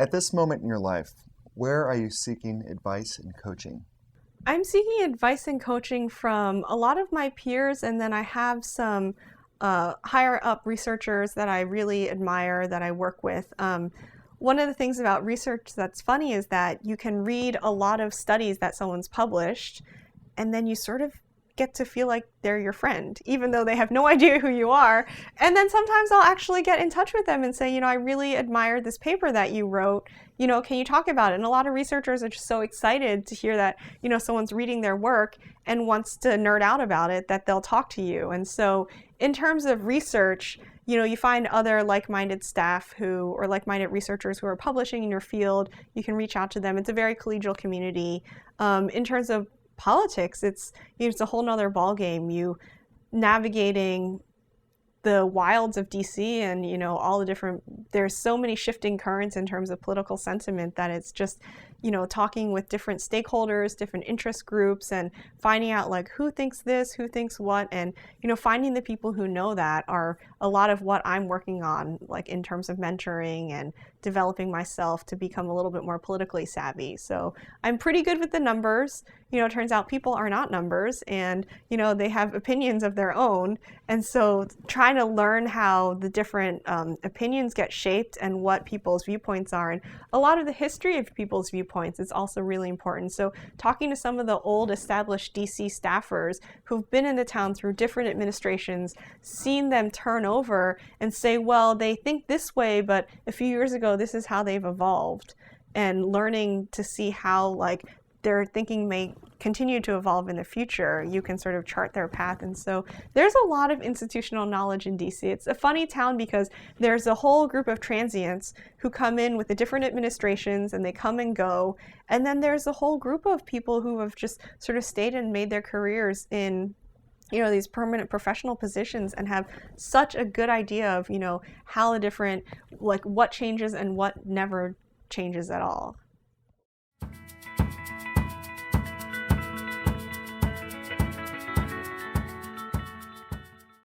At this moment in your life, where are you seeking advice and coaching? I'm seeking advice and coaching from a lot of my peers, and then I have some higher up researchers that I really admire that I work with. One of the things about research that's funny is that you can read a lot of studies that someone's published, and then you sort of get to feel like they're your friend, even though they have no idea who you are. And then sometimes I'll actually get in touch with them and say, I really admired this paper that you wrote. Can you talk about it? And a lot of researchers are just so excited to hear that, someone's reading their work and wants to nerd out about it that they'll talk to you. And so in terms of research, you find other like-minded staff or like-minded researchers who are publishing in your field. You can reach out to them. It's a very collegial community. In terms of politics, it's a whole nother ballgame. You navigating the wilds of DC and all the different, there's so many shifting currents in terms of political sentiment that it's just talking with different stakeholders, different interest groups, and finding out like who thinks this, who thinks what, and finding the people who know that are a lot of what I'm working on, like in terms of mentoring and developing myself to become a little bit more politically savvy. So I'm pretty good with the numbers. It turns out people are not numbers, and they have opinions of their own, and so trying to learn how the different opinions get shaped and what people's viewpoints are, and a lot of the history of people's viewpoints is also really important. So talking to some of the old established DC staffers who've been in the town through different administrations, seen them turn over and say, well, they think this way, but a few years ago this is how they've evolved, and learning to see how like their thinking may continue to evolve in the future. You can sort of chart their path. And so there's a lot of institutional knowledge in DC. It's a funny town because there's a whole group of transients who come in with the different administrations and they come and go. And then there's a whole group of people who have just sort of stayed and made their careers in these permanent professional positions and have such a good idea of, how the different, like what changes and what never changes at all.